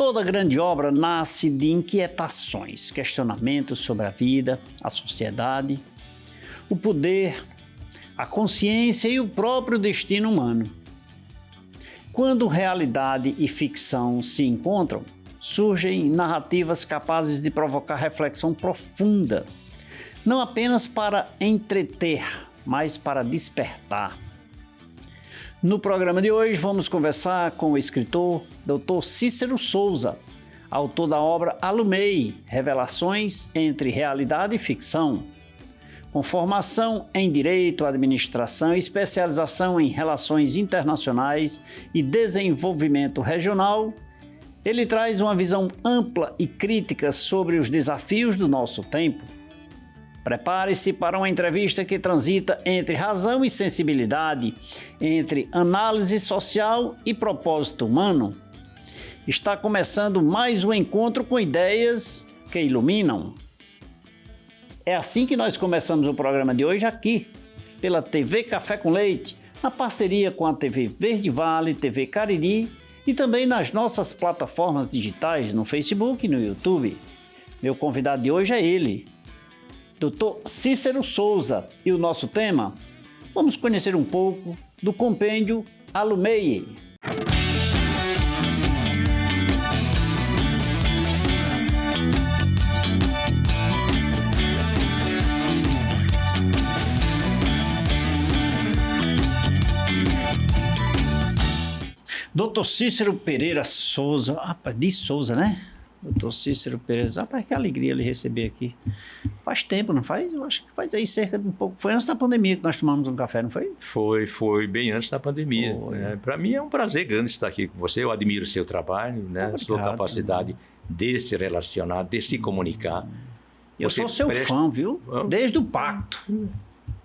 Toda grande obra nasce de inquietações, questionamentos sobre a vida, a sociedade, o poder, a consciência e o próprio destino humano. Quando realidade e ficção se encontram, surgem narrativas capazes de provocar reflexão profunda, não apenas para entreter, mas para despertar. No programa de hoje vamos conversar com o escritor Dr. Cícero Souza, autor da obra Alumei, Revelações entre Realidade e Ficção. Com formação em Direito, Administração e especialização em Relações Internacionais e Desenvolvimento Regional, ele traz uma visão ampla e crítica sobre os desafios do nosso tempo. Prepare-se para uma entrevista que transita entre razão e sensibilidade, entre análise social e propósito humano. Está começando mais um encontro com ideias que iluminam. É assim que nós começamos o programa de hoje aqui, pela TV Café com Leite, na parceria com a TV Verde Vale, TV Cariri e também nas nossas plataformas digitais no Facebook e no YouTube. Meu convidado de hoje é ele, Dr. Cícero Souza, e o nosso tema, vamos conhecer um pouco do compêndio Alumei. Dr. Cícero Pereira Souza, de Souza, né? Dr. Cícero Pereira, rapaz, que alegria ele receber aqui. Faz tempo, não faz? Eu acho que faz aí cerca de um pouco. Foi antes da pandemia que nós tomamos um café, não foi? Foi bem antes da pandemia. Para mim é um prazer grande estar aqui com você. Eu admiro o seu trabalho, né? A sua capacidade de se relacionar, de se comunicar. Eu sou seu fã, viu? Desde o pacto.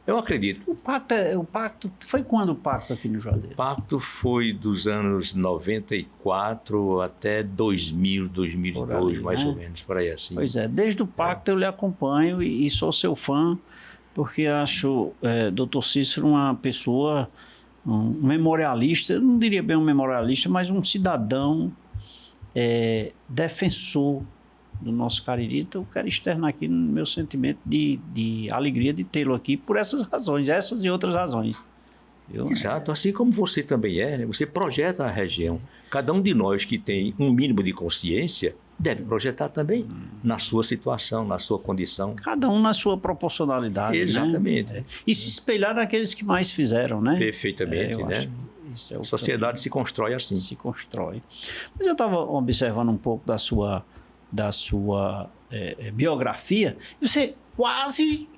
Eu acredito. O pacto foi quando o pacto aqui no Juazeiro? O pacto foi dos anos 94 até 2000, 2002, ali, mais ou menos, por aí assim. Pois é, desde o pacto eu lhe acompanho e sou seu fã, porque acho Dr. Cícero uma pessoa, um memorialista, eu não diria bem um memorialista, mas um cidadão defensor do nosso Cariri. Então eu quero externar aqui no meu sentimento de alegria de tê-lo aqui por essas razões, essas e outras razões. Exato, assim como você também né? Você projeta a região. Cada um de nós que tem um mínimo de consciência deve projetar também na sua situação, na sua condição. Cada um na sua proporcionalidade. Exatamente. Né? E se espelhar naqueles que mais fizeram, né? Perfeitamente, né? A sociedade se constrói assim. Se constrói. Mas eu estava observando um pouco da sua biografia. Você quase...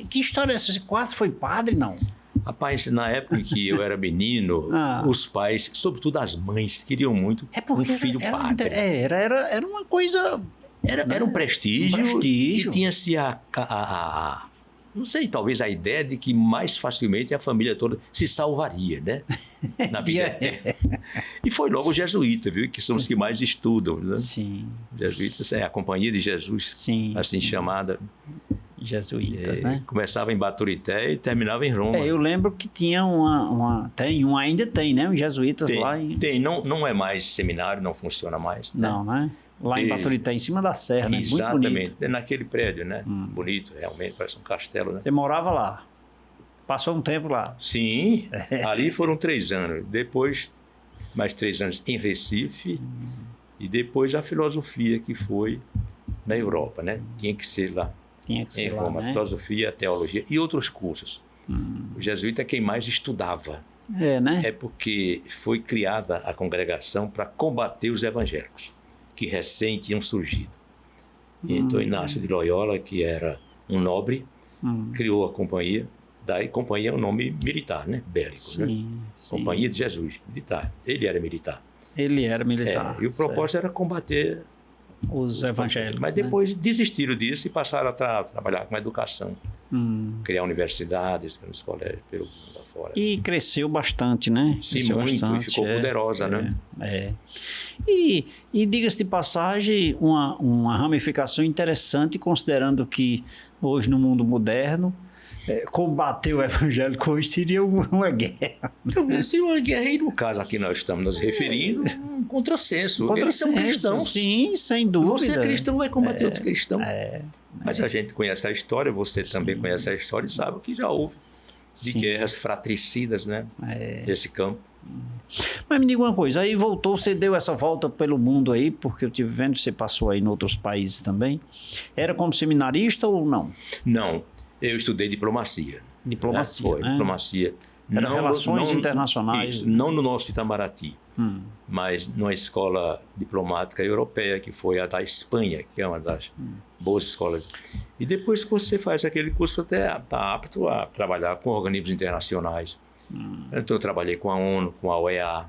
Que história é essa? Você quase foi padre, não? Rapaz, na época em que eu era menino, os pais, sobretudo as mães, queriam muito um filho padre. Era uma coisa... Era um prestígio que tinha-se não sei, talvez a ideia de que mais facilmente a família toda se salvaria, né? Na vida. E foi logo o jesuíta, viu? Que são os que mais estudam, né? Sim. Jesuítas, a Companhia de Jesus, sim, assim chamada. Jesuítas, né? Começava em Baturité e terminava em Roma. Eu lembro que tinha ainda tem, né? Os jesuítas lá. Tem, não é mais seminário, não funciona mais. Né? Não, né? Lá em Baturité, em cima da serra, né? Exatamente, muito bonito. Naquele prédio, né? Bonito, realmente, parece um castelo, né? Você morava lá? Passou um tempo lá? Sim, ali foram 3 anos. Depois, mais 3 anos em Recife. E depois a filosofia, que foi na Europa, né? Tinha que ser lá. Tinha que ser em Roma, lá, né? Filosofia, a teologia e outros cursos. O jesuíta é quem mais estudava. Né? É porque foi criada a congregação para combater os evangélicos, que recém tinham surgido. Então Inácio de Loyola, que era um nobre, criou a companhia. Daí companhia é um nome militar, né? Bélico, sim, né? Sim. Companhia de Jesus, militar. Ele era militar. E o propósito era combater os evangélicos. Mas depois desistiram disso e passaram a trabalhar com a educação. Criar universidades nos colégios pelo mundo afora. E cresceu bastante, né? Sim, muito. E ficou poderosa, né? E diga-se de passagem, uma ramificação interessante, considerando que hoje no mundo moderno combater o evangélico hoje seria uma guerra. Então, seria uma guerra, e no caso aqui nós estamos nos referindo um contrassenso. Eles são cristãos. Sim, sem dúvida. Você é cristão, vai combater outro cristão. Mas a gente conhece a história, você também conhece a história e sabe que já houve de guerras fratricidas, né? Desse campo. Mas me diga uma coisa, aí voltou, você deu essa volta pelo mundo aí, porque eu estive vendo, você passou aí em outros países também. Era como seminarista ou não? Não, eu estudei diplomacia. Diplomacia, Foi, diplomacia. Era relações internacionais. Isso, não no nosso Itamaraty, mas numa escola diplomática europeia, que foi a da Espanha, que é uma das boas escolas. E depois que você faz aquele curso, você está apto a trabalhar com organismos internacionais. Então eu trabalhei com a ONU, com a OEA,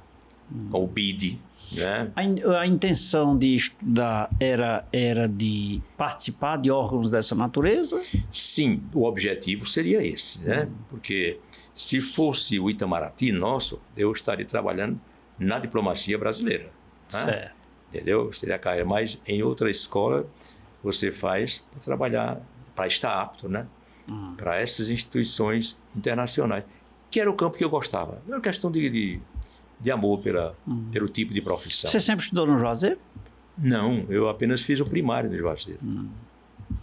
com o BID. Né? A intenção de estudar era de participar de órgãos dessa natureza? Sim, o objetivo seria esse, né? Porque se fosse o Itamaraty nosso, eu estaria trabalhando na diplomacia brasileira. Né? Entendeu? Seria a carreira. Mas em outra escola você faz para trabalhar, para estar apto, né? Para essas instituições internacionais, que era o campo que eu gostava. Era uma questão de amor pelo tipo de profissão. Você sempre estudou no Juazeiro? Não, eu apenas fiz o primário no Juazeiro.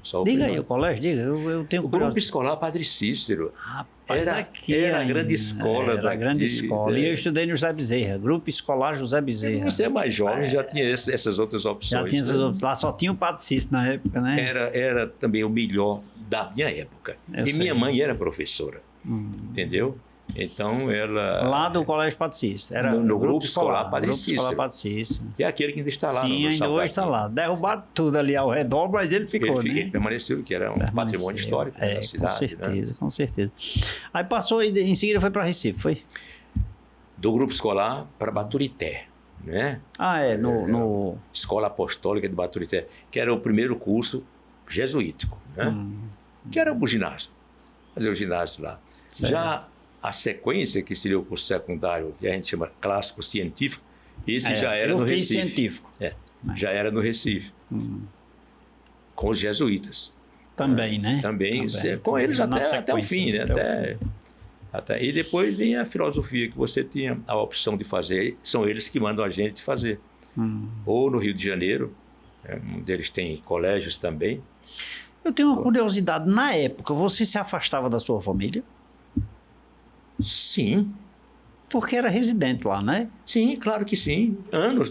Só o diga primário. aí, o colégio, diga. Eu tenho o grupo escolar Padre Cícero. Rapaz, era a grande escola daqui. Era a grande escola. E eu estudei no José Bezerra, Grupo Escolar José Bezerra. Você é mais jovem, já tinha essas outras opções. Já tinha essas opções. Lá só tinha o Padre Cícero na época, né? Era também o melhor da minha época. Minha mãe era professora, entendeu? Então ela... Lá do Colégio Padre Cícero. Era no Grupo Escolar Padre Cícero. Escolar Padre Cícero. Que é aquele que ainda está lá. Sim, ainda hoje está lá. Derrubaram tudo ali ao redor, mas ele ficou, ele permaneceu, que era um patrimônio histórico da cidade. Com certeza, né? Com certeza. Aí passou e em seguida foi para Recife, foi? Do Grupo Escolar para Baturité, né? No... Escola Apostólica de Baturité, que era o primeiro curso jesuítico, né? Que era o ginásio. Fazer o ginásio lá. Certo. Já a sequência, que seria o curso secundário, que a gente chama clássico científico, esse já era no Recife. Científico. Já era no Recife. Com os jesuítas. Também, né? Também. Com eles até o fim, né? Até. E depois vem a filosofia, que você tinha a opção de fazer. São eles que mandam a gente fazer. Ou no Rio de Janeiro, um deles tem colégios também. Eu tenho uma curiosidade. Na época, você se afastava da sua família? Sim. Porque era residente lá, né? Sim, claro que sim.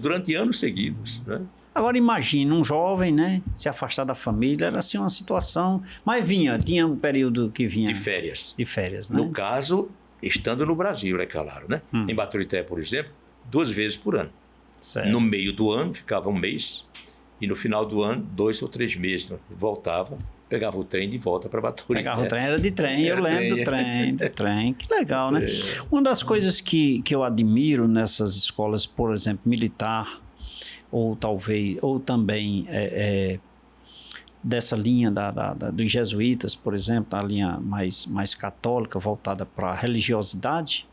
Durante anos seguidos, né? Agora imagina um jovem, né? Se afastar da família, era assim uma situação... Mas tinha um período que vinha... De férias. De férias, né? No caso, estando no Brasil, é claro, né? Em Baturité, por exemplo, 2 vezes por ano. Certo. No meio do ano, ficava 1 mês. E no final do ano, 2 ou 3 meses. Voltava, pegava o trem de volta para Baturité. Pegava o trem, era de trem, eu lembro do trem. Que legal, né? Uma das coisas que eu admiro nessas escolas, por exemplo, militar, ou também dessa linha dos jesuítas, por exemplo, a linha mais católica, voltada para a religiosidade,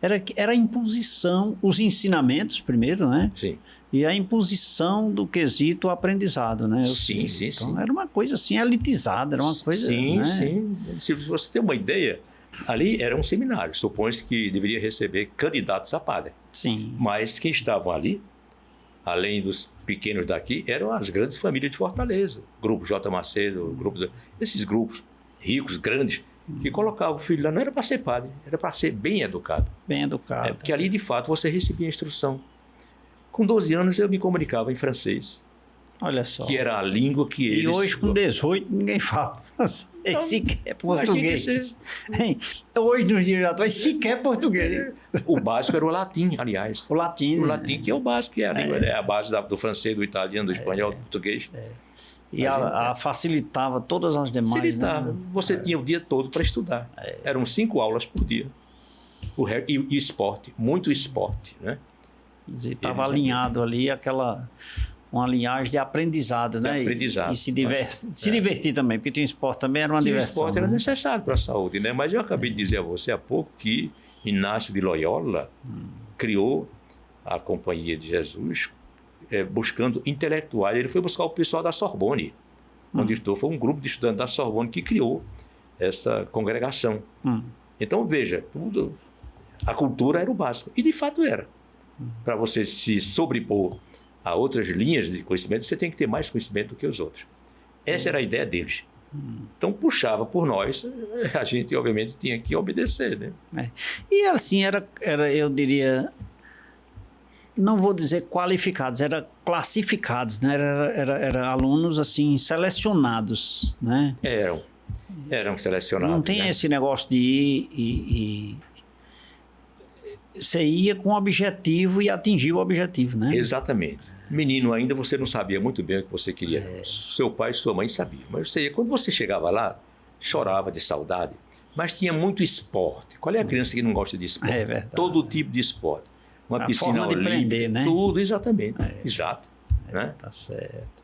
era a imposição, os ensinamentos primeiro, né? Sim. E a imposição do quesito aprendizado, né? Sim. Era uma coisa assim, elitizada, era uma coisa... Sim, né? sim. Se você tem uma ideia, ali era um seminário, supõe-se que deveria receber candidatos a padre. Sim. Mas quem estavam ali, além dos pequenos daqui, eram as grandes famílias de Fortaleza. Grupo J. Macedo, esses grupos ricos, grandes, que colocavam o filho lá. Não era para ser padre, era para ser bem educado. Bem educado. Porque ali, de fato, você recebia instrução. Com 12 anos, eu me comunicava em francês. Olha só. Que era a língua que eles... E hoje, com 18, ninguém fala sequer português. Hoje, nos dias atuais, sequer português. O básico era o latim, aliás. O latim. O latim, que é o básico, que é a língua, é a base do francês, do italiano, do espanhol, do português. E ela facilitava todas as demais. Facilitava. Né? Você tinha o dia todo para estudar. Eram 5 aulas por dia. E esporte, muito esporte, né? Estava alinhado ali uma linhagem de aprendizado, né? Aprendizado. E se divertir também, porque tinha esporte também, era uma diversão. O esporte era necessário para a saúde, né? Mas eu acabei de dizer a você há pouco que Inácio de Loyola criou a Companhia de Jesus buscando intelectuais. Ele foi buscar o pessoal da Sorbonne, onde estou. Foi um grupo de estudantes da Sorbonne que criou essa congregação. Então, veja, a cultura era o básico. E, de fato, era. Para você se sobrepor a outras linhas de conhecimento, você tem que ter mais conhecimento do que os outros. Essa era a ideia deles. Então, puxava por nós, a gente, obviamente, tinha que obedecer, né? E, assim, era, eu diria, não vou dizer qualificados, era classificados, né? Era alunos, assim, selecionados, né? Eram selecionados. Não tem, né, esse negócio de ir você ia com o objetivo e atingia o objetivo, né? Exatamente. Menino ainda, você não sabia muito bem o que você queria. Seu pai e sua mãe sabiam. Mas você, quando você chegava lá, chorava de saudade. Mas tinha muito esporte. Qual é a criança que não gosta de esporte? É verdade. Todo tipo de esporte. Uma piscina olímpica, prender, né? Tudo, exatamente. Exato. Né? Tá certo.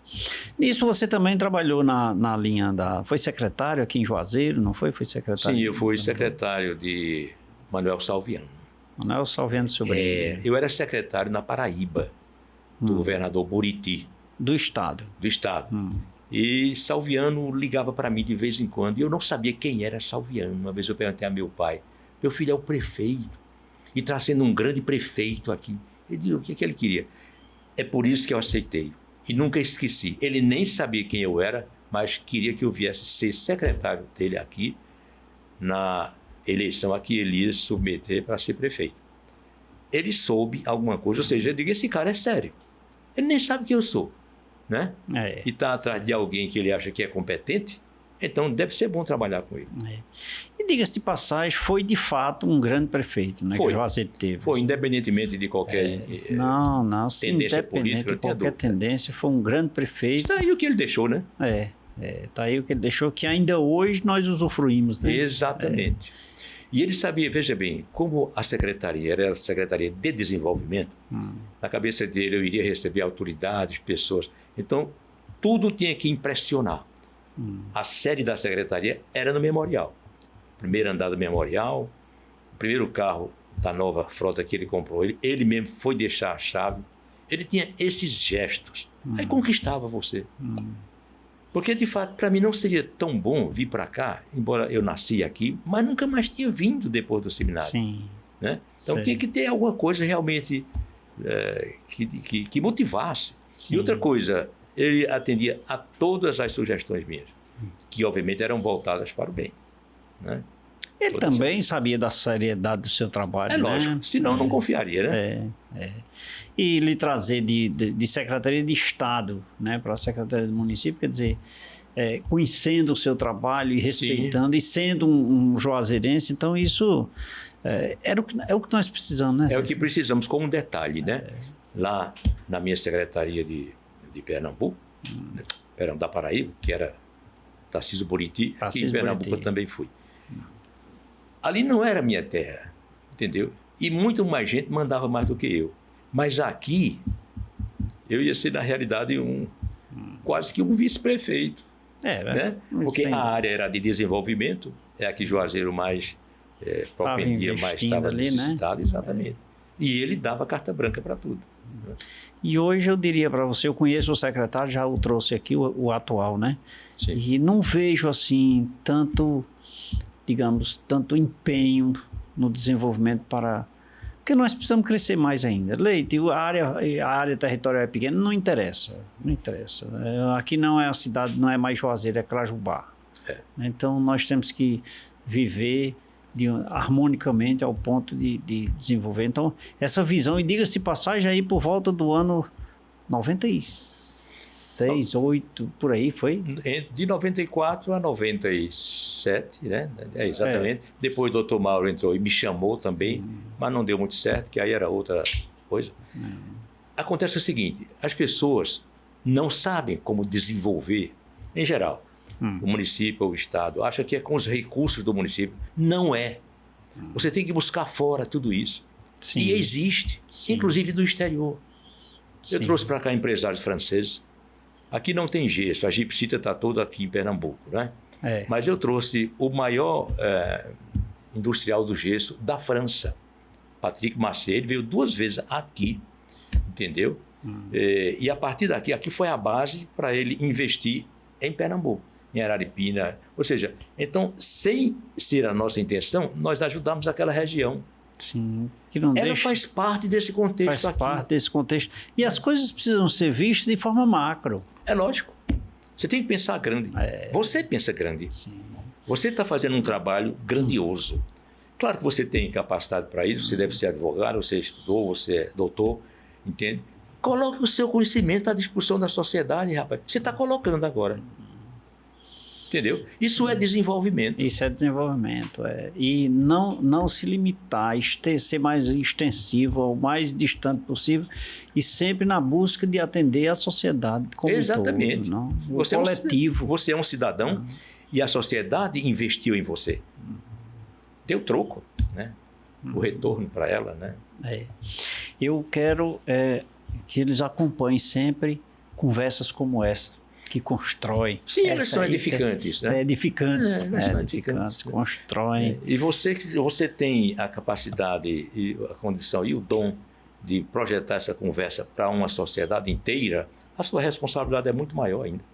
Nisso você também trabalhou na linha da... Foi secretário aqui em Juazeiro, não foi? Foi secretário? Sim, eu fui secretário de Manuel Salviano. Manuel Salviano Sobrinho. Eu era secretário na Paraíba, do governador Buriti. Do Estado. Do Estado. E Salviano ligava para mim de vez em quando, e eu não sabia quem era Salviano. Uma vez eu perguntei a meu pai, meu filho é o prefeito, e está sendo um grande prefeito aqui. Ele disse, o que ele queria? É por isso que eu aceitei. E nunca esqueci. Ele nem sabia quem eu era, mas queria que eu viesse ser secretário dele aqui, na eleição a que ele ia submeter para ser prefeito. Ele soube alguma coisa, ou seja, eu digo, esse cara é sério. Ele nem sabe quem eu sou, né? E está atrás de alguém que ele acha que é competente, então deve ser bom trabalhar com ele. E diga-se de passagem, foi de fato um grande prefeito, né? Foi. Que Juazeiro teve. Foi, independentemente de qualquer tendência política. De qualquer tendência, foi um grande prefeito. Está aí o que ele deixou, né? Está aí o que ele deixou, que ainda hoje nós usufruímos, né? Exatamente. E ele sabia, veja bem, como a secretaria era a Secretaria de Desenvolvimento, na cabeça dele eu iria receber autoridades, pessoas. Então, tudo tinha que impressionar. A sede da secretaria era no Memorial. Primeiro andar do Memorial, o primeiro carro da nova frota que ele comprou, ele mesmo foi deixar a chave. Ele tinha esses gestos. Aí conquistava você. Porque, de fato, para mim não seria tão bom vir para cá, embora eu nasci aqui, mas nunca mais tinha vindo depois do seminário. Sim. Né? Então, tinha que ter alguma coisa realmente que motivasse. Sim. E outra coisa, ele atendia a todas as sugestões minhas, que, obviamente, eram voltadas para o bem. Né? Ele também sabia da seriedade do seu trabalho, né? Lógico, senão não confiaria, né? E lhe trazer de Secretaria de Estado, né, para a Secretaria do Município, quer dizer, conhecendo o seu trabalho e respeitando, e sendo um juazeirense, então isso é o que nós precisamos, né? É o que precisamos, com um detalhe, né? Lá na minha Secretaria de Pernambuco, da Paraíba, que era Tarcísio Buriti, e em Pernambuco eu também fui. Ali não era minha terra, entendeu? E muito mais gente mandava mais do que eu. Mas aqui, eu ia ser, na realidade, quase que um vice-prefeito. Né? Porque a área era de desenvolvimento, é a que Juazeiro mais propendia, mais estava necessitado, né? Exatamente. E ele dava carta branca para tudo. E hoje eu diria para você, eu conheço o secretário, já o trouxe aqui, o atual, né? Sim. E não vejo assim tanto empenho no desenvolvimento porque nós precisamos crescer mais ainda. Leite, a área territorial é pequena, não interessa. Aqui não é a cidade, não é mais Juazeiro, é Crajubá. Então nós temos que viver harmonicamente ao ponto de desenvolver. Então essa visão, e diga-se de passagem aí por volta do ano 96, 8, por aí foi? De 94 a 97, né? Exatamente. Depois o Dr. Mauro entrou e me chamou também, mas não deu muito certo, que aí era outra coisa. Acontece o seguinte, as pessoas não sabem como desenvolver, em geral, o município ou o estado. Acha que é com os recursos do município. Não é. Você tem que buscar fora tudo isso. Sim. E existe, inclusive no exterior. Eu trouxe para cá empresários franceses. Aqui não tem gesso, a gipsita está toda aqui em Pernambuco, né? Mas eu trouxe o maior industrial do gesso da França, Patrick Massé. Ele veio 2 vezes aqui, entendeu? E a partir daqui foi a base para ele investir em Pernambuco. em Araripina. Ou seja, então, sem ser a nossa intenção, nós ajudamos aquela região. Sim. Que não Ela faz parte desse contexto faz aqui. parte desse contexto. E as coisas precisam ser vistas de forma macro. É lógico. Você tem que pensar grande. Você pensa grande. Sim. Você está fazendo um trabalho grandioso. Claro que você tem capacidade para isso, você deve ser advogado, você estudou, você é doutor, entende? Coloque o seu conhecimento à disposição da sociedade, rapaz. Você está colocando agora. Entendeu? Isso é desenvolvimento. Isso é desenvolvimento. E não se limitar, ser mais extensivo, o mais distante possível, e sempre na busca de atender a sociedade como Exatamente. um todo, não? O Você coletivo. Você é um cidadão e a sociedade investiu em você. Deu troco, né? O retorno para ela, né? Eu quero que eles acompanhem sempre conversas como essa, que constroem. Sim, elas são edificantes, né? Edificantes, constroem. E você tem a capacidade e a condição e o dom de projetar essa conversa para uma sociedade inteira, a sua responsabilidade é muito maior ainda.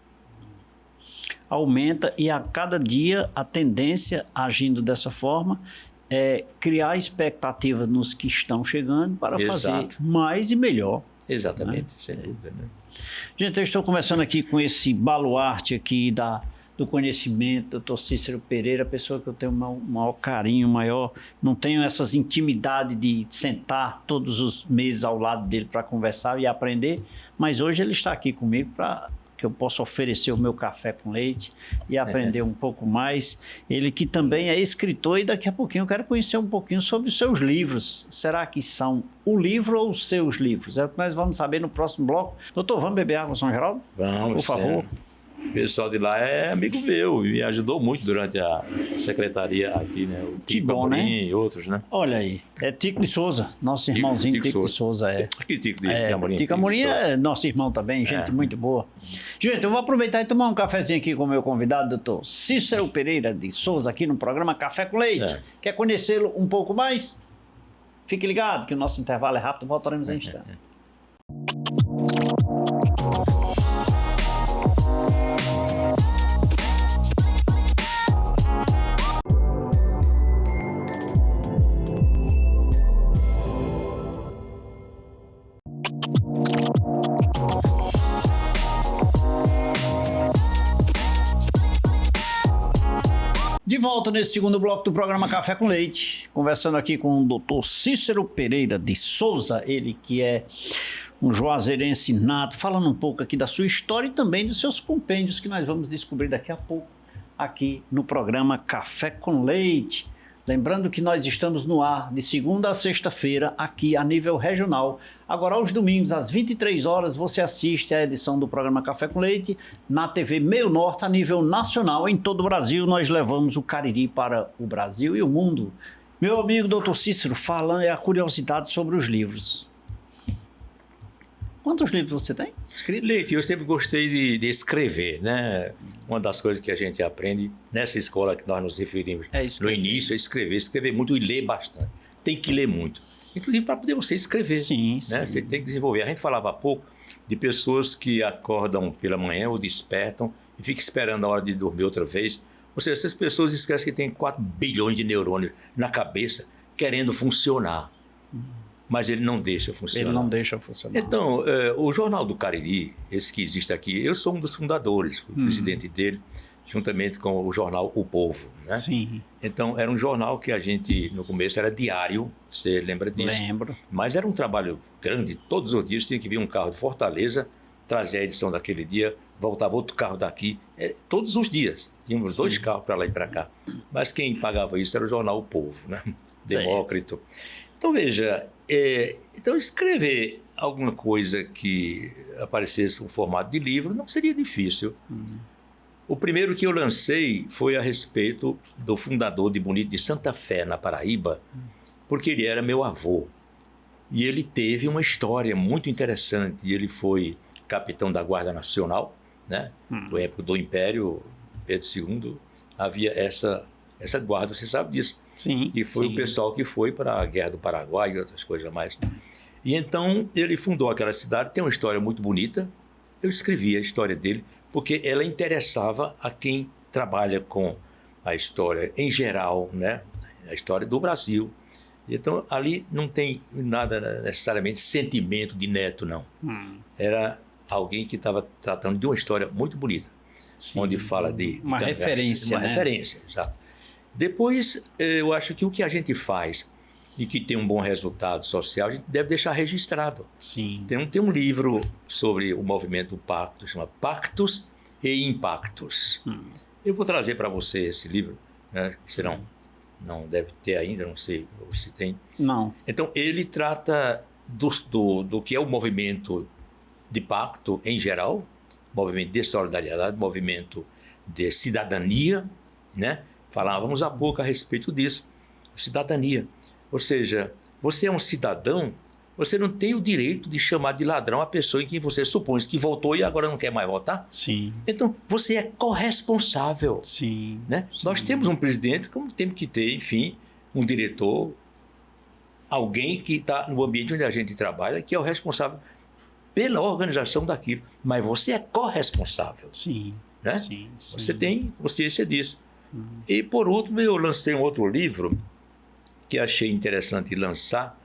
Aumenta, e a cada dia a tendência, agindo dessa forma, é criar expectativa nos que estão chegando para fazer mais e melhor. Exatamente, né? Sem dúvida. Né? Gente, eu estou conversando aqui com esse baluarte aqui do conhecimento, doutor Cícero Pereira, pessoa que eu tenho um maior carinho, não tenho essas intimidades de sentar todos os meses ao lado dele para conversar e aprender, mas hoje ele está aqui comigo para que eu possa oferecer o meu café com leite e aprender um pouco mais. Ele que também é escritor, e daqui a pouquinho eu quero conhecer um pouquinho sobre os seus livros. Será que são o livro ou os seus livros? É o que nós vamos saber no próximo bloco. Doutor, vamos beber água, São Geraldo? Vamos, por favor. O pessoal de lá é amigo meu e me ajudou muito durante a secretaria aqui, né? O Que bom, né? E outros, né? Olha aí, é Tico de Souza, nosso irmãozinho Tico de Souza. Que Tico de Amorim? Tico Amorim é nosso irmão também, gente muito boa. Gente, eu vou aproveitar e tomar um cafezinho aqui com o meu convidado, doutor Cícero Pereira de Souza, aqui no programa Café com Leite. Quer conhecê-lo um pouco mais? Fique ligado que o nosso intervalo é rápido, voltaremos em instantes. De volta nesse segundo bloco do programa Café com Leite, conversando aqui com o doutor Cícero Pereira de Souza, ele que é um juazeirense nato, falando um pouco aqui da sua história e também dos seus compêndios que nós vamos descobrir daqui a pouco aqui no programa Café com Leite. Lembrando que nós estamos no ar de segunda a sexta-feira aqui a nível regional. Agora, aos domingos, às 23 horas, você assiste a edição do programa Café com Leite na TV Meio Norte a nível nacional. Em todo o Brasil, nós levamos o Cariri para o Brasil e o mundo. Meu amigo doutor Cícero, falando a curiosidade sobre os livros. Quantos livros você tem escrito? Leite, eu sempre gostei de escrever, né? Uma das coisas que a gente aprende nessa escola que nós nos referimos no início é escrever muito e ler bastante. Tem que ler muito. Inclusive para poder você escrever. Sim, né? sim. Você tem que desenvolver. A gente falava há pouco de pessoas que acordam pela manhã ou despertam e ficam esperando a hora de dormir outra vez. Ou seja, essas pessoas esquecem que tem 4 bilhões de neurônios na cabeça querendo funcionar. Mas ele não deixa funcionar. Ele não deixa funcionar. Então, o Jornal do Cariri, esse que existe aqui, eu sou um dos fundadores, o presidente dele, juntamente com o jornal O Povo. Né? Sim. Então, era um jornal que a gente, no começo, era diário, você lembra disso? Lembro. Mas era um trabalho grande, todos os dias tinha que vir um carro de Fortaleza, trazer a edição daquele dia, voltava outro carro daqui, todos os dias. Tínhamos 2 carros para lá e para cá. Mas quem pagava isso era o jornal O Povo, né? Demócrito. Então, veja, então escrever alguma coisa que aparecesse no formato de livro não seria difícil. O primeiro que eu lancei foi a respeito do fundador de Bonito de Santa Fé, na Paraíba, porque ele era meu avô. E ele teve uma história muito interessante. Ele foi capitão da Guarda Nacional, né? Na época do Império Pedro II, havia essa guarda, você sabe disso. Sim. E foi o pessoal que foi para a Guerra do Paraguai e outras coisas mais. E então ele fundou aquela cidade, tem uma história muito bonita. eu escrevi a história dele, porque ela interessava a quem trabalha com a história em geral, né? A história do Brasil. Então, ali não tem nada necessariamente sentimento de neto, não. Era alguém que estava tratando de uma história muito bonita, sim, onde fala de uma referência, uma referência, exato. Depois, eu acho que o que a gente faz e que tem um bom resultado social, a gente deve deixar registrado. Sim. Tem um livro sobre o movimento Pactos, chama Pactos e Impactos. Eu vou trazer para você esse livro, né? Você não deve ter ainda, não sei se tem. Não. Então, ele trata do que é o movimento de pacto em geral, movimento de solidariedade, movimento de cidadania, né? Falávamos há pouco a respeito disso, cidadania. Ou seja, você é um cidadão, você não tem o direito de chamar de ladrão a pessoa em quem você supõe que votou e agora não quer mais votar. Sim. Então, você é corresponsável. Sim. Né? Sim. Nós temos um presidente, como temos que ter, enfim, um diretor, alguém que está no ambiente onde a gente trabalha, que é o responsável pela organização daquilo. Mas você é corresponsável. Sim. Né? Sim. Você tem consciência disso. E, por último, eu lancei um outro livro que achei interessante lançar,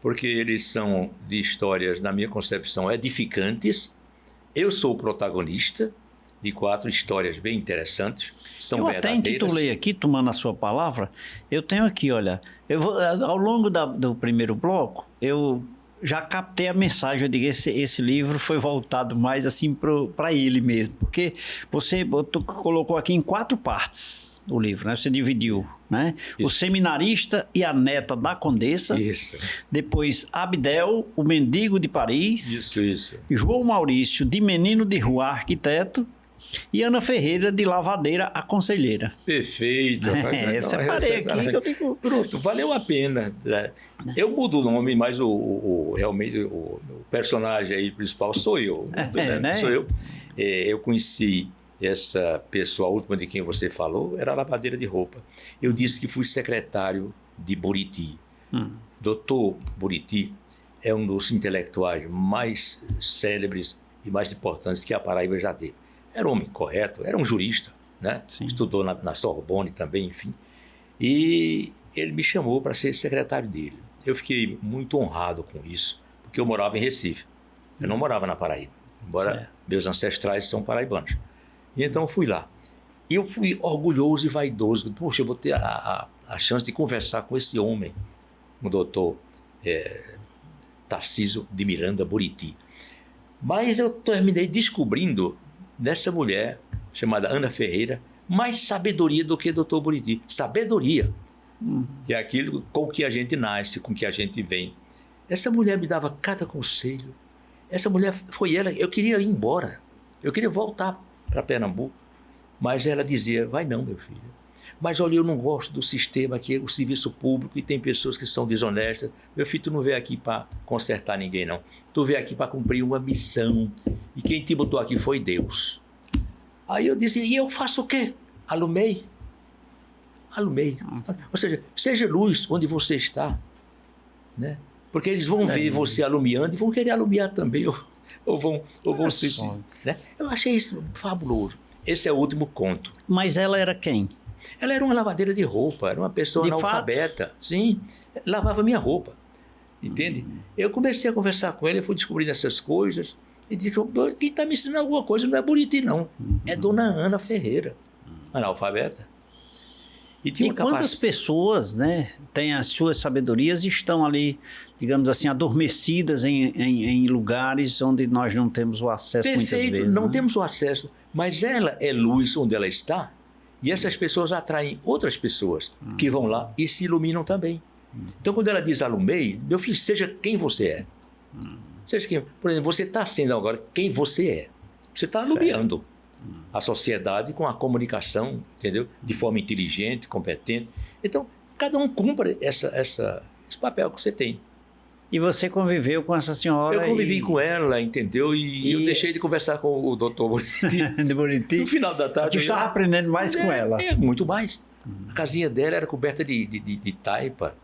porque eles são de histórias, na minha concepção, edificantes. Eu sou o protagonista de 4 histórias bem interessantes, são eu verdadeiras. Até intitulei aqui, tomando a sua palavra, eu tenho aqui, olha, ao longo do primeiro bloco, eu já captei a mensagem, eu digo, esse livro foi voltado mais assim para ele mesmo, porque você colocou aqui em 4 partes o livro, né? Você dividiu, né? O seminarista e a neta da condessa. Isso. Depois Abdel, o mendigo de Paris. Isso. João Maurício, de menino de rua, arquiteto. E Ana Ferreira, de lavadeira, a conselheira. Perfeito. Separei aqui que eu digo... Pronto, valeu a pena. Eu mudo o nome, mas realmente o personagem aí principal sou eu. Né? Sou eu. Eu conheci essa pessoa, a última de quem você falou, era a lavadeira de roupa. Eu disse que fui secretário de Buriti. Doutor Buriti é um dos intelectuais mais célebres e mais importantes que a Paraíba já teve. Era um homem correto, era um jurista, né? Estudou na Sorbonne também, enfim. E ele me chamou para ser secretário dele. Eu fiquei muito honrado com isso, porque eu morava em Recife. Eu não morava na Paraíba, embora meus ancestrais são paraibanos. E então eu fui lá. E eu fui orgulhoso e vaidoso. Poxa, eu vou ter a chance de conversar com esse homem, o doutor Tarcísio de Miranda Buriti. Mas eu terminei descobrindo dessa mulher, chamada Ana Ferreira, mais sabedoria do que Dr. Buriti. Sabedoria, que é aquilo com que a gente nasce, com que a gente vem. Essa mulher me dava cada conselho. Essa mulher, foi ela, eu queria ir embora, eu queria voltar para Pernambuco, mas ela dizia, vai não, meu filho. Mas olha, eu não gosto do sistema aqui, o serviço público, e tem pessoas que são desonestas. Meu filho, tu não veio aqui para consertar ninguém, não. Tu veio aqui para cumprir uma missão. E quem te botou aqui foi Deus. Aí eu disse, e eu faço o quê? Alumei. Ou seja, seja luz onde você está. Né? Porque eles vão ver você alumiando e vão querer alumiar também. Ou vão se... Né? Eu achei isso fabuloso. Esse é o último conto. Mas ela era quem? Ela era uma lavadeira de roupa, era uma pessoa analfabeta. Sim, lavava minha roupa, entende? Eu comecei a conversar com ele, eu fui descobrindo essas coisas, e disse, quem está me ensinando alguma coisa não é Buriti, não. É Dona Ana Ferreira, analfabeta. E quantas pessoas, né, têm as suas sabedorias e estão ali, digamos assim, adormecidas em lugares onde nós não temos o acesso muitas vezes. Não temos o acesso, mas ela é luz onde ela está. E essas pessoas atraem outras pessoas que vão lá e se iluminam também. Então, quando ela diz alumei, meu filho, seja quem você é. Seja quem, por exemplo, você está sendo agora quem você é. Você está alumiando a sociedade com a comunicação, entendeu? De forma inteligente, competente. Então, cada um cumpre esse papel que você tem. E você conviveu com essa senhora? Eu convivi com ela, entendeu? E eu deixei de conversar com o doutor Buriti. No final da tarde. Tu estava aprendendo mais com ela? Muito mais. A casinha dela era coberta de taipa,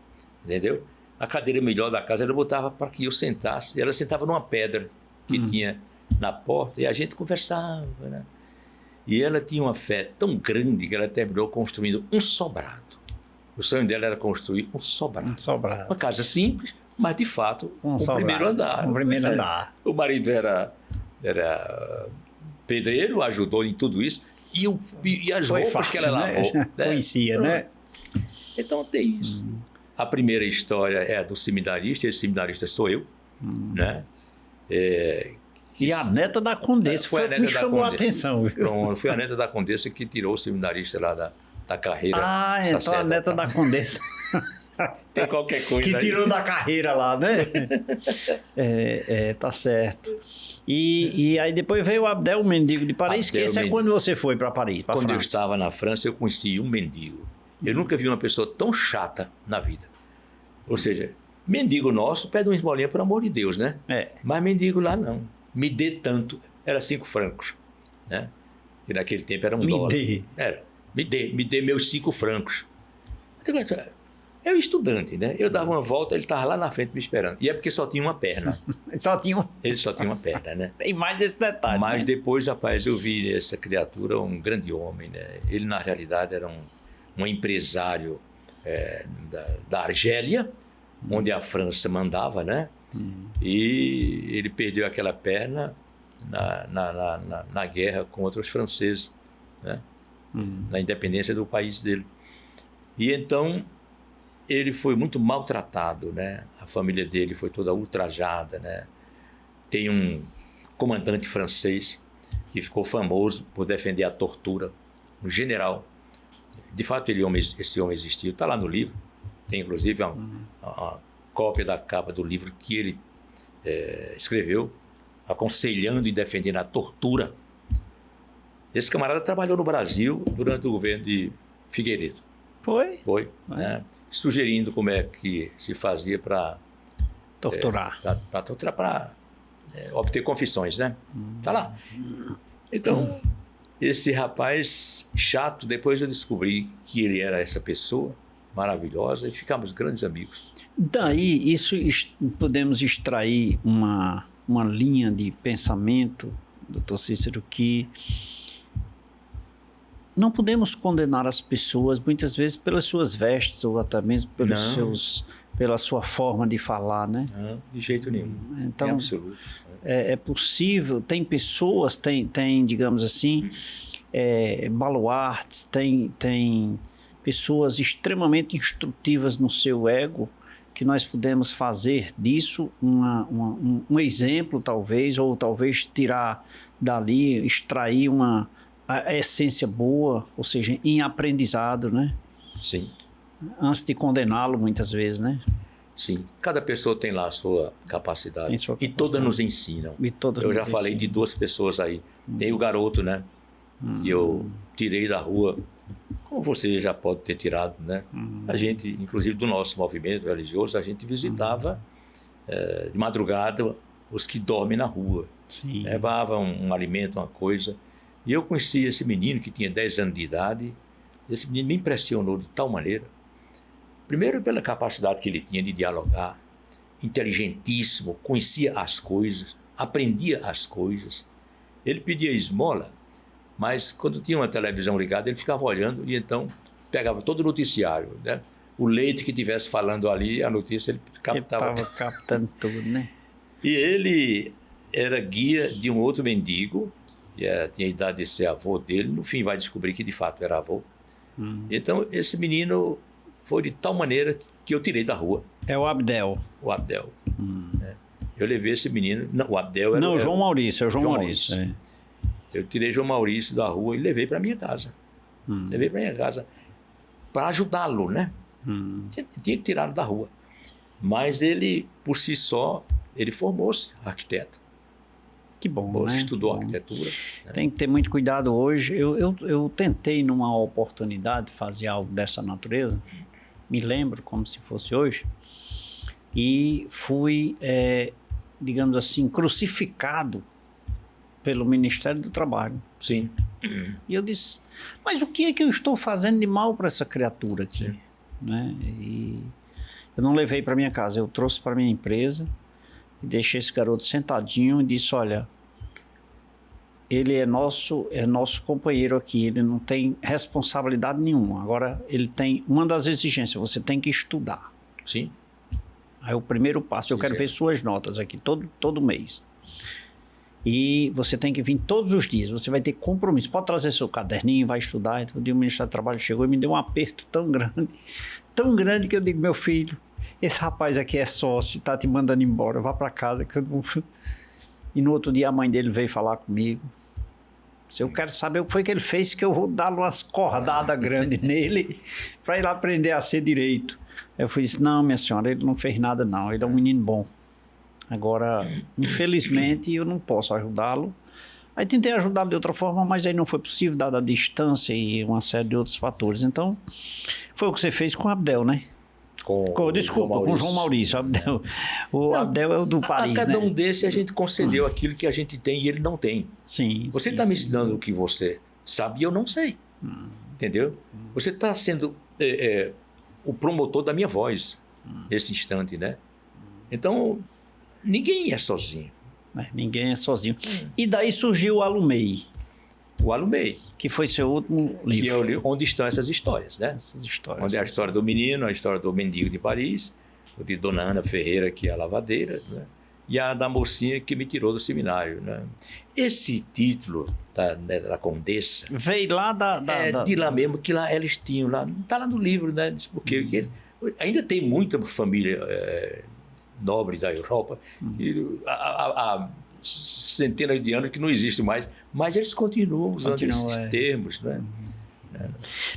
entendeu? A cadeira melhor da casa ela botava para que eu sentasse. Ela sentava numa pedra que tinha na porta e a gente conversava, né? E ela tinha uma fé tão grande que ela terminou construindo um sobrado. O sonho dela era construir um sobrado. Um sobrado. Uma casa simples, mas de fato um primeiro andar. Um primeiro andar. O marido era pedreiro, ajudou em tudo isso. E as Foi roupas fácil, que ela lavou. Né? Conhecia, né? Então tem isso. A primeira história é a do seminarista, esse seminarista sou eu, né? E a neta da Condessa foi a que me chamou a atenção. Viu? Pronto, foi a neta da Condessa que tirou o seminarista lá da carreira. Ah, então a neta da Condessa. Tem qualquer coisa que aí. tirou da carreira lá, né? Tá certo. E aí depois veio o Abdel, o mendigo de Paris, Abdel, que esse é quando você foi para Paris, para Quando França. eu estava na França, eu conheci um mendigo. Eu nunca vi uma pessoa tão chata na vida. Ou seja, mendigo nosso pede uma esmolinha, pelo amor de Deus, né? Mas mendigo lá não. Me dê tanto. Era 5 francos, né? E naquele tempo era $1. Me dê meus 5 francos. Eu estudante, né? Eu dava uma volta, ele estava lá na frente me esperando. E é porque só tinha uma perna. Ele só tinha uma perna, né? Tem mais desse detalhe. Mas né? depois, rapaz, eu vi essa criatura, um grande homem, né? Ele, na realidade, era um empresário da Argélia, onde a França mandava, né? E ele perdeu aquela perna na guerra contra os franceses, né? Na independência do país dele. E então ele foi muito maltratado, né? A família dele foi toda ultrajada, né? Tem um comandante francês que ficou famoso por defender a tortura, um general. De fato, esse homem existiu, está lá no livro. Tem inclusive uma cópia da capa do livro que ele escreveu, aconselhando e defendendo a tortura. Esse camarada trabalhou no Brasil durante o governo de Figueiredo. Foi, né? Sugerindo como é que se fazia para torturar. Para torturar, para obter confissões, né? Tá lá. Então, esse rapaz chato, depois eu descobri que ele era essa pessoa maravilhosa e ficamos grandes amigos. Daí, podemos extrair uma linha de pensamento, Dr. Cícero, que não podemos condenar as pessoas, muitas vezes, pelas suas vestes ou até mesmo pela sua forma de falar, né? Não, de jeito nenhum. Então, é absoluto. É possível, tem pessoas, tem digamos assim, baluartes, tem pessoas extremamente instrutivas no seu ego, que nós podemos fazer disso um exemplo, talvez, ou talvez tirar dali, extrair a essência boa, ou seja, em aprendizado, né? Sim. Antes de condená-lo, muitas vezes, né? Sim. Cada pessoa tem lá a sua capacidade. E todas nos ensinam. Eu já falei de 2 pessoas aí. Tem o garoto, né? Que eu tirei da rua, como você já pode ter tirado, né? A gente, inclusive do nosso movimento religioso, a gente visitava de madrugada os que dormem na rua. Sim. Levava um alimento, uma coisa. E eu conheci esse menino que tinha 10 anos de idade. Esse menino me impressionou de tal maneira. Primeiro pela capacidade que ele tinha de dialogar, inteligentíssimo, conhecia as coisas, aprendia as coisas. Ele pedia esmola, mas quando tinha uma televisão ligada, ele ficava olhando e então pegava todo o noticiário, né? O leite que estivesse falando ali, a notícia, ele captava. Ele estava captando tudo, né? E ele era guia de um outro mendigo, que tinha a idade de ser avô dele. No fim vai descobrir que de fato era avô. Então esse menino foi de tal maneira que eu tirei da rua. É o Abdel. O Abdel. Eu levei esse menino... Não, o Abdel era... Não, João Maurício, é o João Maurício. Eu tirei João Maurício da rua e levei para minha casa. Levei para minha casa para ajudá-lo, né? Tinha que tirá-lo da rua. Mas ele, por si só, ele formou-se arquiteto. Que bom, né? Estudou arquitetura. Né? Tem que ter muito cuidado hoje. Eu tentei, numa oportunidade, fazer algo dessa natureza. Me lembro como se fosse hoje. E fui, digamos assim, crucificado pelo Ministério do Trabalho. Sim. E eu disse, mas o que é que eu estou fazendo de mal para essa criatura aqui? Né? E eu não levei para minha casa, eu trouxe para minha empresa e deixei esse garoto sentadinho e disse, olha, ele é nosso companheiro aqui, ele não tem responsabilidade nenhuma. Agora, ele tem uma das exigências, você tem que estudar. Sim. Aí o primeiro passo, eu quero ver suas notas aqui, todo mês. E você tem que vir todos os dias, você vai ter compromisso. Pode trazer seu caderninho, vai estudar. Então, o dia o Ministério do Trabalho chegou e me deu um aperto tão grande que eu digo, meu filho, esse rapaz aqui é sócio, está te mandando embora, vá para casa. Que eu não... E no outro dia a mãe dele veio falar comigo. Se eu quero saber o que foi que ele fez, que eu vou dar umas cordadas grandes nele para ele aprender a ser direito. Eu disse, não, minha senhora, ele não fez nada não, ele é um menino bom. Agora, infelizmente, eu não posso ajudá-lo. Aí tentei ajudá-lo de outra forma, mas aí não foi possível, dada a distância e uma série de outros fatores. Então, foi o que você fez com o Abdel, né? Desculpa, com o João Maurício. Abdel, Abdel é o do Paris, a cada né? um desses a gente concedeu aquilo que a gente tem e ele não tem. Sim. Você está me ensinando o que você sabe e eu não sei. Entendeu? Você está sendo o promotor da minha voz nesse instante, né? Então, ninguém é sozinho. Ninguém é sozinho. E daí surgiu o Alumei. O Alumei. Que foi seu último livro. Que é o livro onde estão essas histórias, né? Essas histórias. Onde é a história do menino, a história do mendigo de Paris, o de Dona Ana Ferreira, que é a lavadeira, né? E a da mocinha que me tirou do seminário, né? Esse título da Condessa... Veio lá de lá mesmo, que lá eles tinham lá. Não está lá no livro, né? Porque ainda tem muita família nobre da Europa, há centenas de anos que não existe mais, mas eles continuam usando esses termos, né?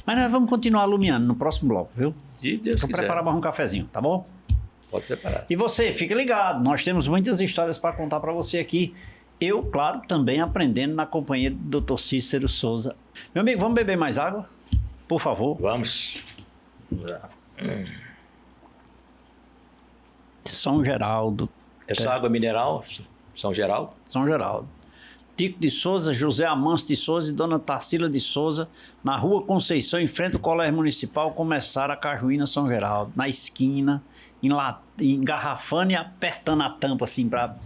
Mas nós vamos continuar alumiando no próximo bloco, viu? Se Deus Vou quiser. preparar mais um cafezinho, tá bom? Pode preparar. E você, fica ligado, nós temos muitas histórias para contar para você aqui. Eu, claro, também aprendendo na companhia do Dr. Cícero Souza. Meu amigo, vamos beber mais água? Por favor. Vamos. São Geraldo. Essa água mineral, São Geraldo? São Geraldo. Tico de Souza, José Amâncio de Souza e Dona Tarsila de Souza, na Rua Conceição, em frente ao Colégio Municipal, começaram a Cajuína São Geraldo, na esquina, engarrafando e apertando a tampa assim para...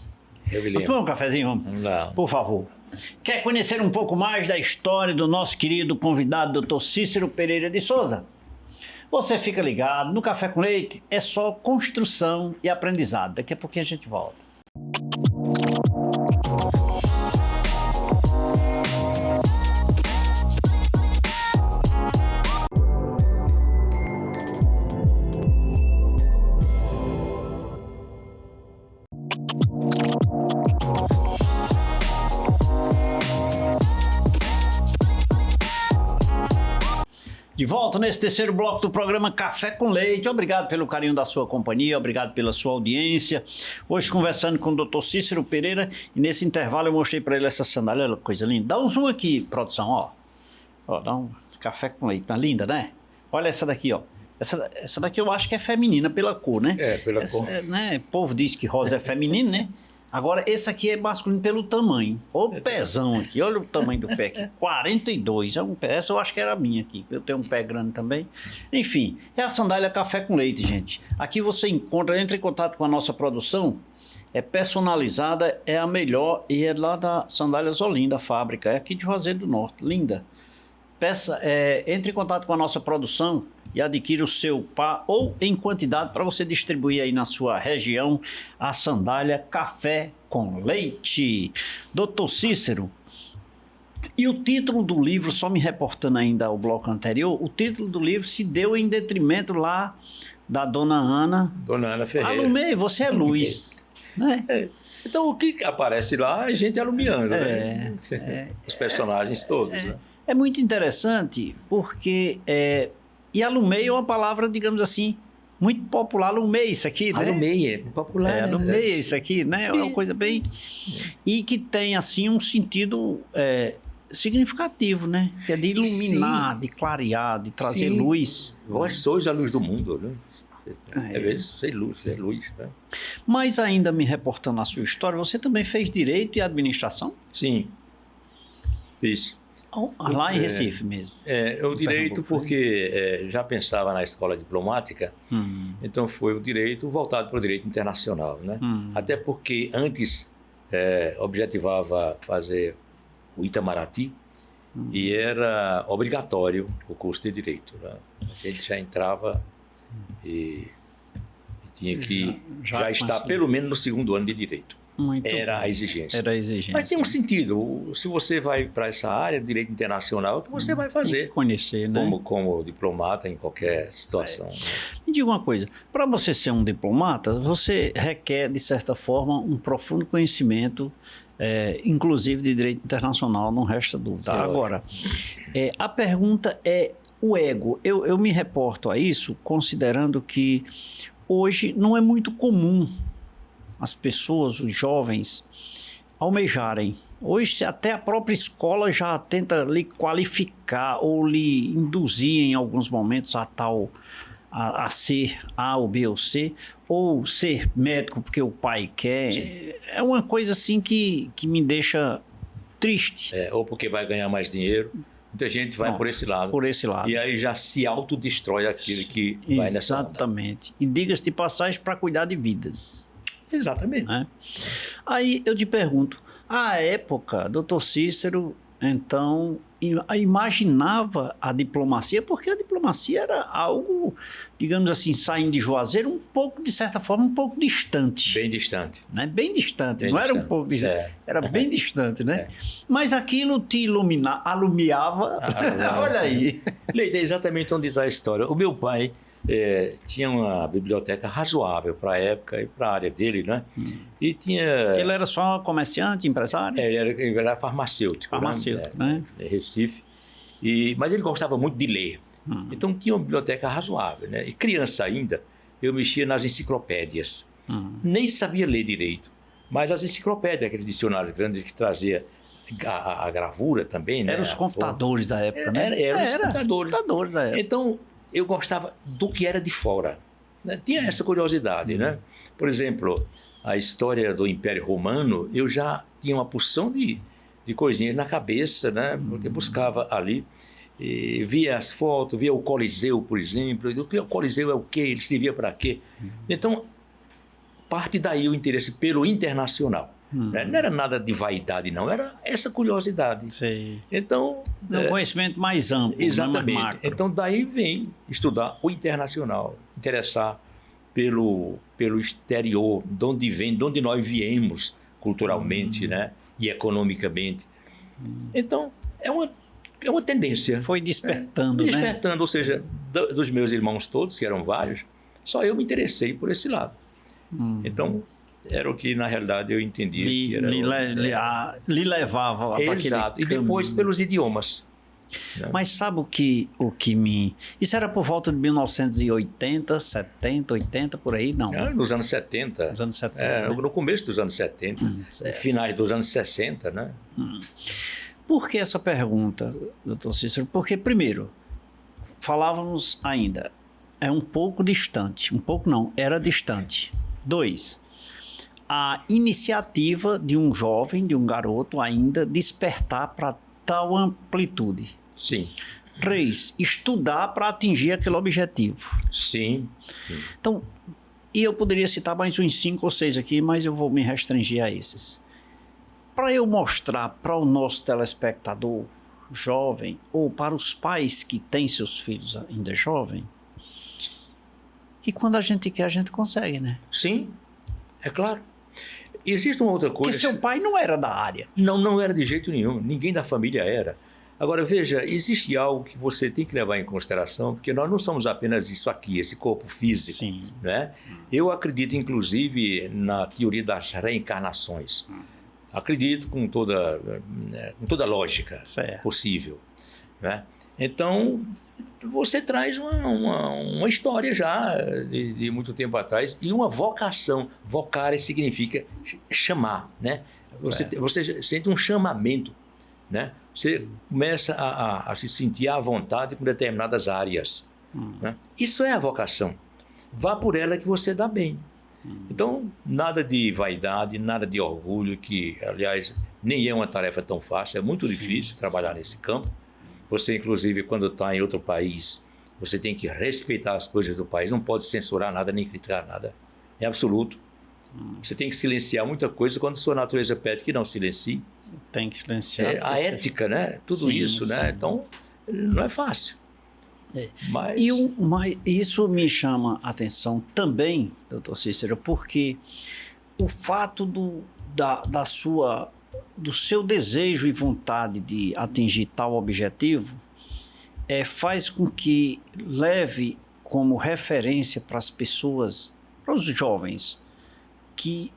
Eu me Vamos tomar lembro. um cafezinho? Vamos? Não. Por favor. Quer conhecer um pouco mais da história do nosso querido convidado, Dr. Cícero Pereira de Souza? Você fica ligado, no Café com Leite é só construção e aprendizado. Daqui a pouquinho a gente volta. De volta nesse terceiro bloco do programa Café com Leite. Obrigado pelo carinho da sua companhia, obrigado pela sua audiência. Hoje conversando com o Dr. Cícero Pereira e nesse intervalo eu mostrei para ele essa sandália, olha que coisa linda. Dá um zoom aqui, produção, ó. Dá um café com leite, tá linda, né? Olha essa daqui, ó. Essa daqui eu acho que é feminina pela cor, né? Pela cor. Né? O povo diz que rosa é feminino, né? Agora, esse aqui é masculino pelo tamanho. Ô pezão aqui, olha o tamanho do pé aqui. 42, é um pé. Essa eu acho que era a minha aqui. Eu tenho um pé grande também. Enfim, é a sandália Café com Leite, gente. Aqui você encontra, entre em contato com a nossa produção. É personalizada, é a melhor e é lá da Sandálias Olinda, a fábrica. É aqui de Juazeiro do Norte, linda. Entre em contato com a nossa produção e adquira o seu par ou em quantidade para você distribuir aí na sua região a sandália Café com Leite. Dr. Cícero, e o título do livro, só me reportando ainda ao bloco anterior, o título do livro se deu em detrimento lá da Dona Ana. Dona Ana Ferreira. Alumei, você é luz, né? Então o que aparece lá é gente alumiando, né? Os personagens todos, né? É muito interessante porque... E alumei é uma palavra, digamos assim, muito popular. Alumei isso aqui, né? Alumei é popular. Alumei isso aqui, né? É uma coisa bem... E que tem, assim, um sentido significativo, né? Que é de iluminar, sim, de clarear, de trazer, sim, luz. Vós sois a luz do mundo, né? É luz, né? Mas ainda me reportando a sua história, você também fez Direito e Administração? Sim, fiz. Lá em Recife mesmo? O direito porque já pensava na escola diplomática, então foi o direito voltado para o direito internacional, né? Até porque antes objetivava fazer o Itamaraty, e era obrigatório o curso de Direito. Né? A gente já entrava e tinha que já estar pelo menos no segundo ano de Direito. Era a exigência. Era a exigência. Mas tem um sentido. Se você vai para essa área de direito internacional, é o que você vai fazer. Conhecer, né? Como diplomata em qualquer situação. Né? Me diga uma coisa. Para você ser um diplomata, você requer, de certa forma, um profundo conhecimento, inclusive de direito internacional, não resta dúvida. Agora, a pergunta é o ego. Eu me reporto a isso considerando que hoje não é muito comum as pessoas, os jovens, almejarem. Hoje até a própria escola já tenta lhe qualificar ou lhe induzir em alguns momentos a ser A ou B ou C, ou ser médico porque o pai quer. Sim. É uma coisa assim que me deixa triste. Ou porque vai ganhar mais dinheiro. Muita gente vai por esse lado. Por esse lado. E aí já se autodestrói aquele que vai nessa onda. Exatamente. E diga-se de passagem para cuidar de vidas. Exatamente. Né? Aí eu te pergunto, à época, doutor Cícero, então, imaginava a diplomacia, porque a diplomacia era algo, digamos assim, saindo de Juazeiro, um pouco, de certa forma, um pouco distante. Bem distante. Né? Bem distante, não era um pouco distante, era bem distante, né? Mas aquilo te alumiava, olha aí. Leite, é exatamente onde está a história. O meu pai tinha uma biblioteca razoável para a época e para a área dele, né? E tinha... Ele era só comerciante, empresário? Ele era farmacêutico. Farmacêutico, né? Recife. Mas ele gostava muito de ler. Então tinha uma biblioteca razoável, né? E criança ainda, eu mexia nas enciclopédias. Nem sabia ler direito, mas as enciclopédias, aquele dicionário grande que trazia a gravura também, né? Eram os computadores da época, né? Eram os computadores da época. Então, eu gostava do que era de fora. Né? Tinha essa curiosidade, né? Por exemplo, a história do Império Romano, eu já tinha uma porção de coisinhas na cabeça, né? Porque buscava ali, via as fotos, via o Coliseu, por exemplo. O Coliseu é o quê? Ele servia para quê? Então, parte daí o interesse pelo internacional. Né? Não era nada de vaidade, não. Era essa curiosidade. Sei. Então, um conhecimento mais amplo. Exatamente. Mais macro. Então, daí vem estudar o internacional, interessar pelo exterior, de onde nós viemos culturalmente, né? E economicamente. Então, é uma tendência. Foi despertando, né? Despertando, ou seja, dos meus irmãos todos, que eram vários, só eu me interessei por esse lado. Então, era o que, na realidade, eu entendia. Lhe levava para aquele Exato. E depois pelos idiomas. Né? Mas sabe o que me... Isso era por volta de 1980, 70, 80, por aí? Não. Nos anos 70. Nos anos 70. No começo dos anos 70. Finais dos anos 60, né? Por que essa pergunta, doutor Cícero? Porque, primeiro, falávamos ainda, é um pouco distante. Um pouco não, era distante. 2, a iniciativa de um jovem, de um garoto ainda, despertar para tal amplitude. Sim. 3, estudar para atingir aquele objetivo. Sim. Então, e eu poderia citar mais uns 5 ou 6 aqui, mas eu vou me restringir a esses. Para eu mostrar para o nosso telespectador jovem, ou para os pais que têm seus filhos ainda jovem, que quando a gente quer, a gente consegue, né? Sim, é claro. Existe uma outra coisa... Porque seu pai não era da área. Não era de jeito nenhum. Ninguém da família era. Agora, veja, existe algo que você tem que levar em consideração, porque nós não somos apenas isso aqui, esse corpo físico. Sim. Né? Eu acredito, inclusive, na teoria das reencarnações. Acredito com toda lógica possível. Né? Então, você traz uma história já de muito tempo atrás e uma vocação. Vocare significa chamar, né? Você sente um chamamento, né? Você começa a se sentir à vontade com determinadas áreas. Né? Isso é a vocação. Vá por ela que você dá bem. Então, nada de vaidade, nada de orgulho, que, aliás, nem é uma tarefa tão fácil, é muito difícil trabalhar nesse campo. Você, inclusive, quando está em outro país, você tem que respeitar as coisas do país, não pode censurar nada, nem criticar nada. É absoluto. Você tem que silenciar muita coisa quando sua natureza pede que não silencie. Tem que silenciar. A ética, né? Tudo Sim, isso, sim. né? Então, não é fácil. Mas... Mas isso me chama a atenção também, doutor Cícero, porque o fato do seu desejo e vontade de atingir tal objetivo faz com que leve como referência para as pessoas, para os jovens, que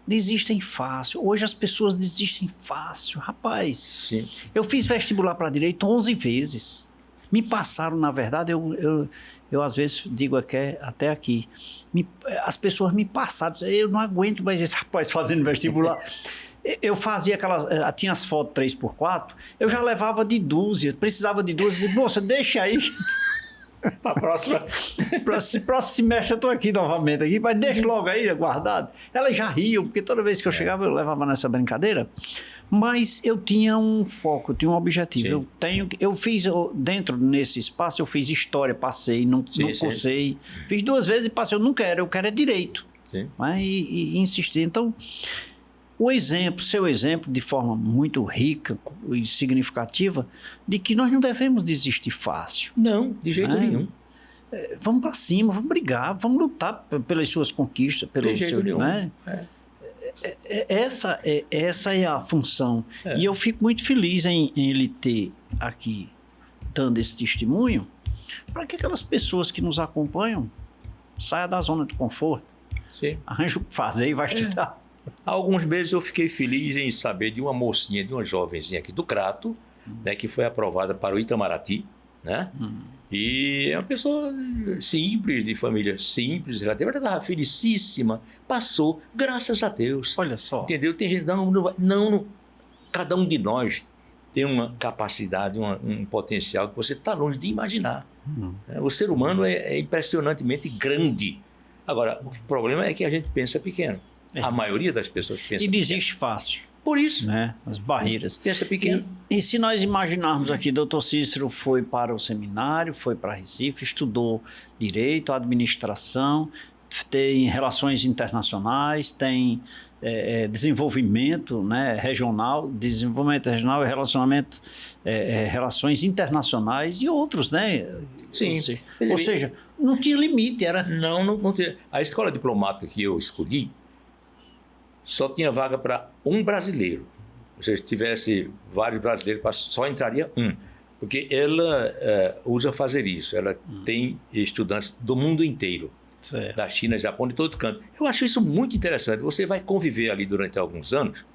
desistem fácil. Hoje as pessoas desistem fácil. Rapaz, Sim. Eu fiz vestibular para direito 11 vezes. Me passaram, na verdade, eu às vezes digo até aqui, as pessoas me passaram, eu não aguento mais esse rapaz fazendo vestibular. Eu fazia tinha as fotos 3x4, eu já levava de dúzia, precisava de dúzia, moça, deixa aí. Para a próxima. Próximo semestre eu estou aqui novamente, mas deixa logo aí guardado. Elas já riam, porque toda vez que eu chegava eu levava nessa brincadeira. Mas eu tinha um foco, eu tinha um objetivo. Eu fiz, dentro nesse espaço, eu fiz história, passei, não cursei. Fiz 2 vezes e passei, eu quero é direito. Sim. Mas, e insisti. Então, seu exemplo, de forma muito rica e significativa, de que nós não devemos desistir fácil. Não, de jeito nenhum. Vamos para cima, vamos brigar, vamos lutar pelas suas conquistas. De jeito nenhum. Né? Essa é a função. E eu fico muito feliz em ele ter aqui, dando esse testemunho, para que aquelas pessoas que nos acompanham saiam da zona de conforto. Sim. Arranja o que fazer e vai estudar. Há alguns meses eu fiquei feliz em saber de uma mocinha, de uma jovenzinha aqui do Crato, né, que foi aprovada para o Itamaraty, né? E é uma pessoa simples, de família simples, ela estava felicíssima, passou, graças a Deus. Olha só. Entendeu? Tem gente, cada um de nós tem uma capacidade, um potencial que você está longe de imaginar. O ser humano é impressionantemente grande. Agora, o problema é que a gente pensa pequeno. A maioria das pessoas pensa pequeno. E desiste fácil. Por isso. Né? As barreiras. Pensa pequeno. E se nós imaginarmos aqui, doutor Cícero foi para o seminário, foi para Recife, estudou Direito, Administração, tem Relações Internacionais, tem desenvolvimento, né, regional, desenvolvimento regional e relacionamento, relações internacionais e outros, né? Sim. Ou seja, não tinha limite, era... Não tinha. A escola diplomática que eu escolhi só tinha vaga para um brasileiro. Ou seja, se tivesse vários brasileiros, só entraria um. Porque ela usa fazer isso. Ela tem estudantes do mundo inteiro. Certo. Da China, Japão, de todo canto. Eu acho isso muito interessante. Você vai conviver ali durante alguns anos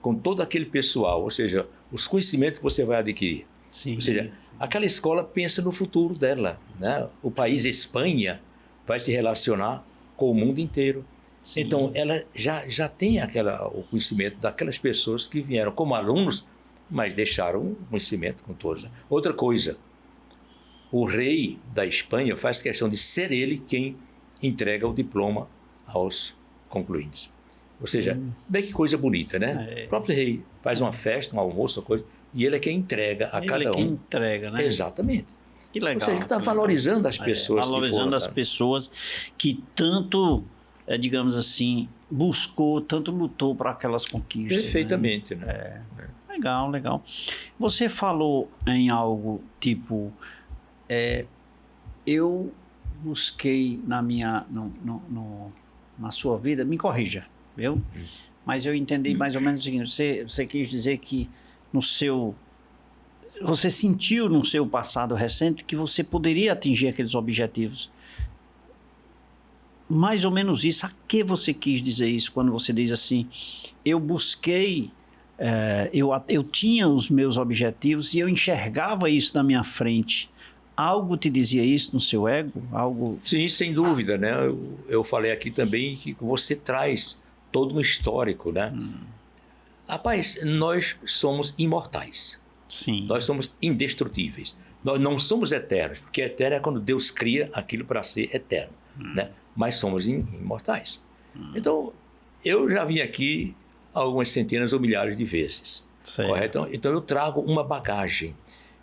com todo aquele pessoal, ou seja, os conhecimentos que você vai adquirir. Sim. Ou seja, aquela escola pensa no futuro dela, né? O país Espanha vai se relacionar com o mundo inteiro. Sim. Então, ela já tem o conhecimento daquelas pessoas que vieram como alunos, mas deixaram o conhecimento com todos. Outra coisa, o rei da Espanha faz questão de ser ele quem entrega o diploma aos concluintes. Ou seja, bem que coisa bonita, né? O próprio rei faz uma festa, um almoço, uma coisa, e ele é quem entrega a cada um. Ele é quem entrega, né? Exatamente. Que legal. Ou seja, ele está valorizando as pessoas. Valorizando as pessoas que tanto, digamos assim, tanto lutou para aquelas conquistas. Perfeitamente, né? Legal. Você falou em algo tipo, eu busquei na sua vida, me corrija, viu? Mas eu entendi mais ou menos o seguinte, você quis dizer que você sentiu no seu passado recente que você poderia atingir aqueles objetivos. Mais ou menos isso. A que você quis dizer isso quando você diz assim, eu busquei, eu tinha os meus objetivos e eu enxergava isso na minha frente. Algo te dizia isso no seu ego? Algo... Sim, sem dúvida, né? Eu falei aqui também que você traz todo um histórico, né? Rapaz, nós somos imortais. Sim. Nós somos indestrutíveis. Nós não somos eternos, porque eterno é quando Deus cria aquilo para ser eterno, né? Mas somos imortais. Então, eu já vim aqui algumas centenas ou milhares de vezes. Correto? Então, eu trago uma bagagem.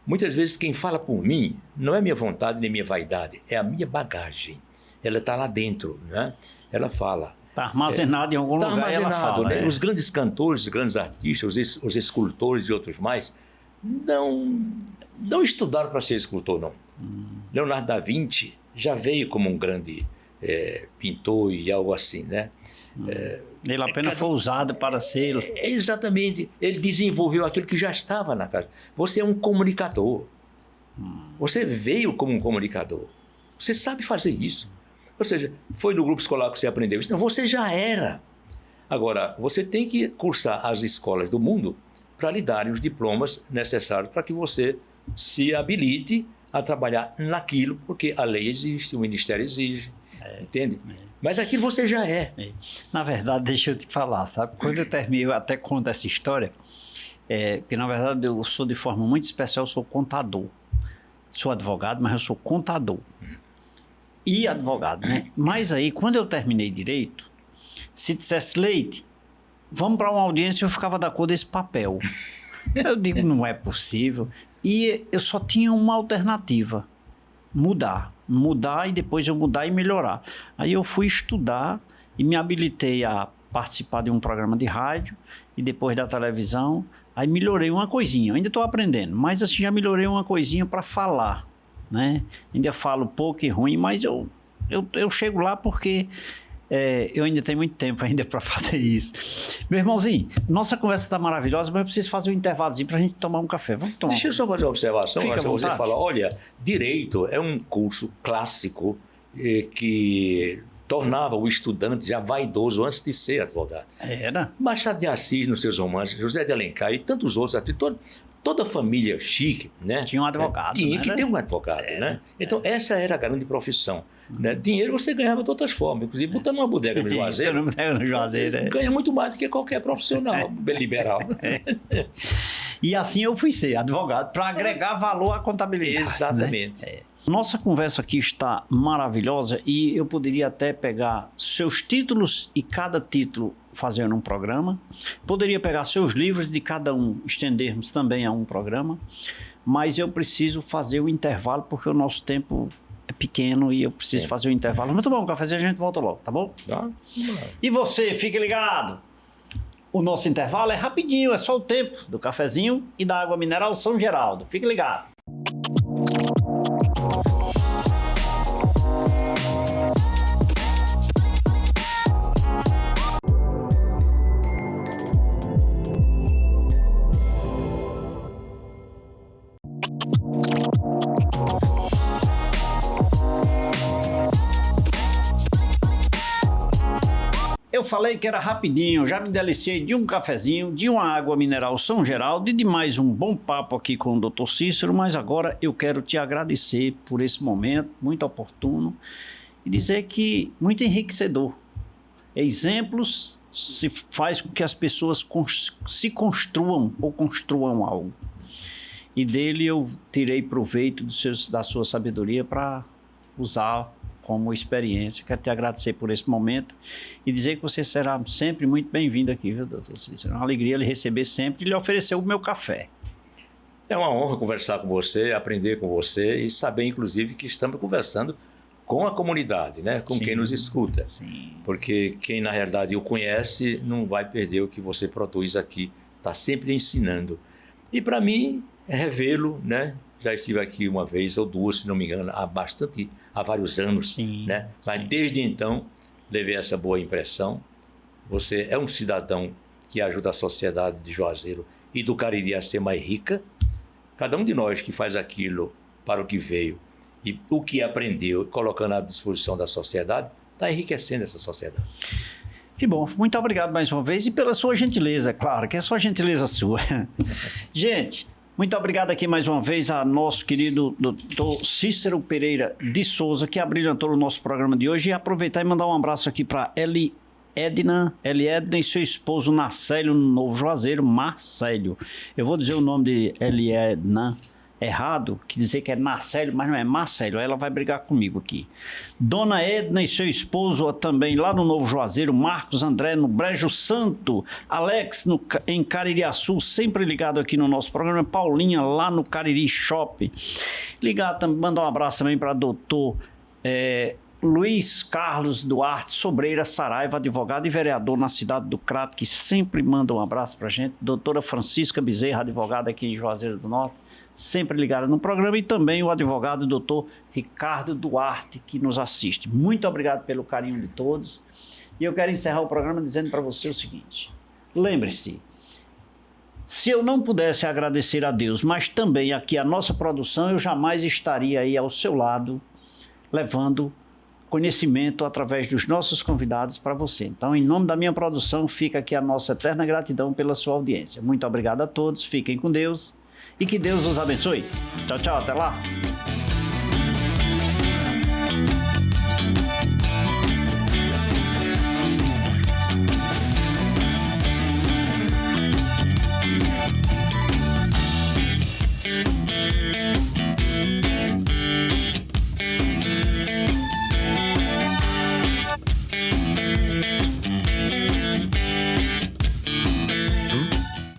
Muitas vezes quem fala por mim não é minha vontade nem minha vaidade, é a minha bagagem. Ela está lá dentro, né? Ela fala. Está armazenado em algum lugar e ela fala. Né? Os grandes cantores, os grandes artistas, os escultores e outros mais, não estudaram para ser escultor, não. Leonardo da Vinci já veio como um grande pintor e algo assim, né? Ele apenas foi usado para ser... Exatamente. Ele desenvolveu aquilo que já estava na casa. Você é um comunicador. Você veio como um comunicador. Você sabe fazer isso. Ou seja, foi no grupo escolar que você aprendeu isso. Não, você já era. Agora, você tem que cursar as escolas do mundo para lhe darem os diplomas necessários para que você se habilite a trabalhar naquilo, porque a lei existe, o ministério exige, entende? Mas aquilo você já é. Na verdade, deixa eu te falar, sabe? Quando eu termino, eu até conto essa história, porque na verdade eu sou de forma muito especial, eu sou contador. Sou advogado, mas eu sou contador. E advogado, né? Mas aí, quando eu terminei direito, se dissesse, Leite, vamos para uma audiência, eu ficava da cor desse papel. Eu digo, não é possível. E eu só tinha uma alternativa, mudar e depois eu mudar e melhorar. Aí eu fui estudar e me habilitei a participar de um programa de rádio e depois da televisão. Aí melhorei uma coisinha, ainda estou aprendendo, mas assim já melhorei uma coisinha para falar, né? Ainda falo pouco e ruim, mas eu chego lá porque eu ainda tenho muito tempo ainda para fazer isso. Meu irmãozinho, nossa conversa está maravilhosa, mas eu preciso fazer um intervalozinho para a gente tomar um café. Vamos tomar. Deixa eu só fazer uma observação. Fica à você vontade. fala, olha, direito é um curso clássico que tornava o estudante já vaidoso antes de ser advogado. Era. Machado de Assis nos seus romances, José de Alencar e tantos outros, toda família chique, né? Tinha um advogado. Tinha que ter um advogado, né? Então, essa era a grande profissão. Né? Dinheiro você ganhava de outras formas, inclusive botando uma bodega no Juazeiro. Ganha muito mais do que qualquer profissional liberal. E assim eu fui ser advogado para agregar valor à contabilidade. Exatamente. Né? Nossa conversa aqui está maravilhosa e eu poderia até pegar seus títulos e cada título fazer um programa. Poderia pegar seus livros de cada um, estendermos também a um programa. Mas eu preciso fazer o intervalo porque o nosso tempo é pequeno e eu preciso fazer o intervalo. Muito bom, um cafezinho a gente volta logo, tá bom? Tá. E você, fique ligado. O nosso intervalo é rapidinho, é só o tempo do cafezinho e da água mineral São Geraldo. Fique ligado. Eu falei que era rapidinho, já me deliciei de um cafezinho, de uma água mineral São Geraldo e de mais um bom papo aqui com o Dr. Cícero, mas agora eu quero te agradecer por esse momento muito oportuno e dizer que muito enriquecedor. Exemplos se faz com que as pessoas se construam ou construam algo. E dele eu tirei proveito da sua sabedoria para usar como experiência. Quero te agradecer por esse momento e dizer que você será sempre muito bem-vindo aqui, viu, doutor Cícero? É uma alegria lhe receber sempre e lhe oferecer o meu café. É uma honra conversar com você, aprender com você e saber, inclusive, que estamos conversando com a comunidade, né? Com quem nos escuta. Sim. Porque quem, na realidade, o conhece não vai perder o que você produz aqui. Está sempre ensinando. E, para mim, é revê-lo, né? Já estive aqui uma vez ou duas, se não me engano, há vários anos, sim, né? Mas sim. Desde então, levei essa boa impressão. Você é um cidadão que ajuda a sociedade de Juazeiro e do Cariri a ser mais rica. Cada um de nós que faz aquilo para o que veio e o que aprendeu, colocando à disposição da sociedade, está enriquecendo essa sociedade. Que bom, muito obrigado mais uma vez e pela sua gentileza, claro, que é só gentileza sua. Gente, muito obrigado aqui mais uma vez a nosso querido Dr. Cícero Pereira de Souza, que abrilhantou o nosso programa de hoje. E aproveitar e mandar um abraço aqui para Edna e seu esposo Narcélio, no Novo Juazeiro, Marcélio. Eu vou dizer o nome de Edna errado, que dizer que é Narcélio, mas não é Marcélio, ela vai brigar comigo aqui. Dona Edna e seu esposo também lá no Novo Juazeiro, Marcos André no Brejo Santo, Alex em Caririaçu, sempre ligado aqui no nosso programa, Paulinha lá no Cariri Shop. Ligado também, mandar um abraço também para doutor Luiz Carlos Duarte Sobreira Saraiva, advogado e vereador na cidade do Crato, que sempre manda um abraço para a gente. Doutora Francisca Bezerra, advogada aqui em Juazeiro do Norte, sempre ligada no programa. E também o advogado doutor Ricardo Duarte, que nos assiste. Muito obrigado pelo carinho de todos. E eu quero encerrar o programa dizendo para você o seguinte. Lembre-se, se eu não pudesse agradecer a Deus, mas também aqui a nossa produção, eu jamais estaria aí ao seu lado, levando conhecimento através dos nossos convidados para você. Então, em nome da minha produção, fica aqui a nossa eterna gratidão pela sua audiência. Muito obrigado a todos, fiquem com Deus e que Deus os abençoe. Tchau, tchau, até lá.